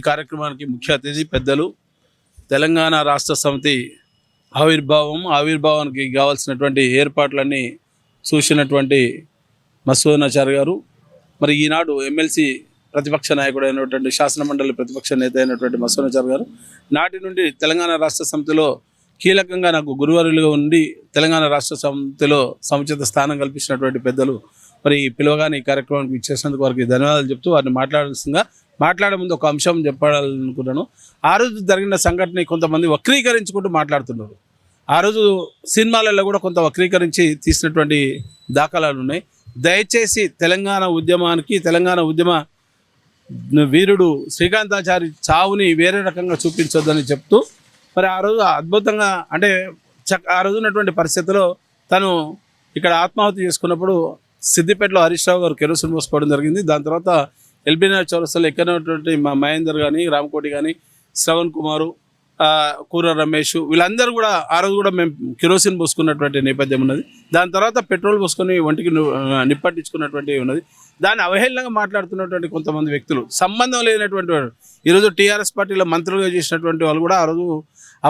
కార్యక్రమానికి ముఖ్య అతిథి పెద్దలు తెలంగాణ రాష్ట్ర సమితి ఆవిర్భావానికి కావాల్సినటువంటి ఏర్పాట్లన్నీ చూసినటువంటి మసూదనాచారి గారు, మరి ఈనాడు ఎమ్మెల్సీ ప్రతిపక్ష నాయకుడు అయినటువంటి శాసనమండలి ప్రతిపక్ష నేత అయినటువంటి మసూదనాచారి గారు నాటి నుండి తెలంగాణ రాష్ట్ర సమితిలో కీలకంగా నాకు గురువారులుగా ఉండి తెలంగాణ రాష్ట్ర సమితిలో సముచిత స్థానం కల్పించినటువంటి పెద్దలు మరి పిలువగానే ఈ కార్యక్రమానికి ఇచ్చేసినందుకు వారికి ధన్యవాదాలు చెప్తూ వారిని మాట్లాడే ముందు ఒక అంశం చెప్పాలనుకున్నాను. ఆ రోజు జరిగిన సంఘటన కొంతమంది వక్రీకరించుకుంటూ మాట్లాడుతున్నారు. ఆ రోజు సినిమాలలో కూడా కొంత వక్రీకరించి తీసినటువంటి దాఖలాలు ఉన్నాయి. దయచేసి తెలంగాణ ఉద్యమానికి తెలంగాణ ఉద్యమ వీరుడు శ్రీకాంతాచారి చావుని వేరే రకంగా చూపించొద్దని చెప్తూ మరి ఆ రోజు అద్భుతంగా అంటే ఆ రోజు ఉన్నటువంటి పరిస్థితుల్లో తను ఇక్కడ ఆత్మాహుతి చేసుకున్నప్పుడు సిద్దిపేటలో హరీష్ రావు గారు కెరోసిన్ పోసుకోవడం జరిగింది. దాని తర్వాత ఎల్బీనగర్ చౌరస్తాలో ఎక్కడైనటువంటి మా మహేందర్ కానీ, రామకోటి కానీ, శ్రవణ్ కుమారు, కూర రమేష్ వీళ్ళందరూ కూడా ఆ రోజు కూడా మేము కెరోసిన్ పోసుకున్నటువంటి నేపథ్యం ఉన్నది. దాని తర్వాత పెట్రోల్ పోసుకొని ఒంటికి నిప్పట్టించుకున్నటువంటి ఉన్నది. దాన్ని అవహేళనగా మాట్లాడుతున్నటువంటి కొంతమంది వ్యక్తులు, సంబంధం లేనటువంటి వాడు ఈరోజు టీఆర్ఎస్ పార్టీలో మంత్రులుగా చేసినటువంటి వాళ్ళు కూడా ఆ రోజు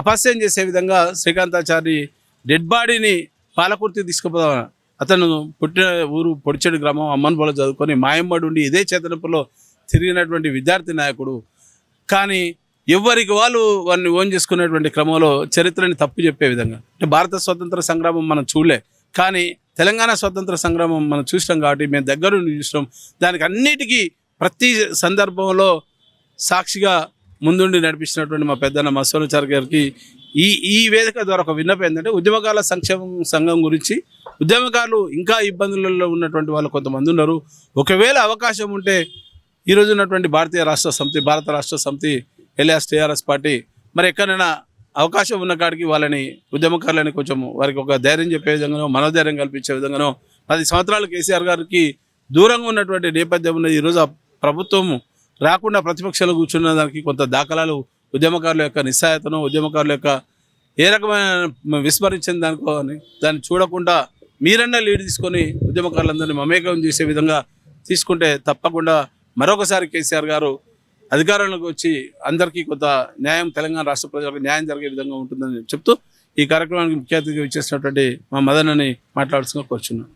అపహాస్యం చేసే విధంగా శ్రీకాంతాచారి డెడ్ బాడీని పాలకుర్తి తీసుకుపోదాం, అతను పుట్టిన ఊరు పొడిచెడు గ్రామం అమ్మన్పల్లిలో చదువుకొని మాయమ్మడి ఉండి ఇదే చేతనపులో తిరిగినటువంటి విద్యార్థి నాయకుడు. కానీ ఎవరికి వారిని ఓన్ చేసుకునేటువంటి క్రమంలో చరిత్రని తప్పు చెప్పే విధంగా అంటే భారత స్వతంత్ర సంగ్రామం మనం చూడలే, కానీ తెలంగాణ స్వతంత్ర సంగ్రామం మనం చూసినాం కాబట్టి మేము దగ్గర నుండి చూసినాం. దానికి అన్నిటికీ ప్రతి సందర్భంలో సాక్షిగా ముందుండి నడిపించినటువంటి మా పెద్దన్న మసూదనాచారి గారికి ఈ వేదిక ద్వారా ఒక విన్నపం ఏంటంటే ఉద్యమకారుల సంక్షేమ సంఘం గురించి, ఉద్యమకారులు ఇంకా ఇబ్బందులలో ఉన్నటువంటి వాళ్ళు కొంతమంది ఉన్నారు. ఒకవేళ అవకాశం ఉంటే ఈరోజు ఉన్నటువంటి భారత రాష్ట్ర సమితి ఎల్ఎస్ టీఆర్ఎస్ పార్టీ మరి ఎక్కడైనా అవకాశం ఉన్న కాడికి వాళ్ళని ఉద్యమకారులని కొంచెం వారికి ఒక ధైర్యం చెప్పే విధంగానో మనోధైర్యం కల్పించే విధంగానో 10 సంవత్సరాలు కేసీఆర్ గారికి దూరంగా ఉన్నటువంటి నేపథ్యం ఉన్నది. ఈరోజు ఆ ప్రభుత్వం రాకుండా ప్రతిపక్షాలు కూర్చున్న దానికి కొంత దాఖలాలు ఉద్యమకారుల యొక్క నిస్సాయతను, ఉద్యమకారుల యొక్క ఏ రకమైన విస్మరించిన దాన్ని చూడకుండా మీరన్నా లీడ్ తీసుకొని ఉద్యమకారులందరినీ మమేకం చేసే విధంగా తీసుకుంటే తప్పకుండా మరొకసారి కేసీఆర్ గారు అధికారంలోకి వచ్చి అందరికీ కొంత న్యాయం, తెలంగాణ రాష్ట్ర ప్రజలకు న్యాయం జరిగే విధంగా ఉంటుందని చెప్తూ ఈ కార్యక్రమానికి ముఖ్య అతిథిగా ఇచ్చేసినటువంటి మా మదనని మాట్లాడుతూ కూర్చున్నాను.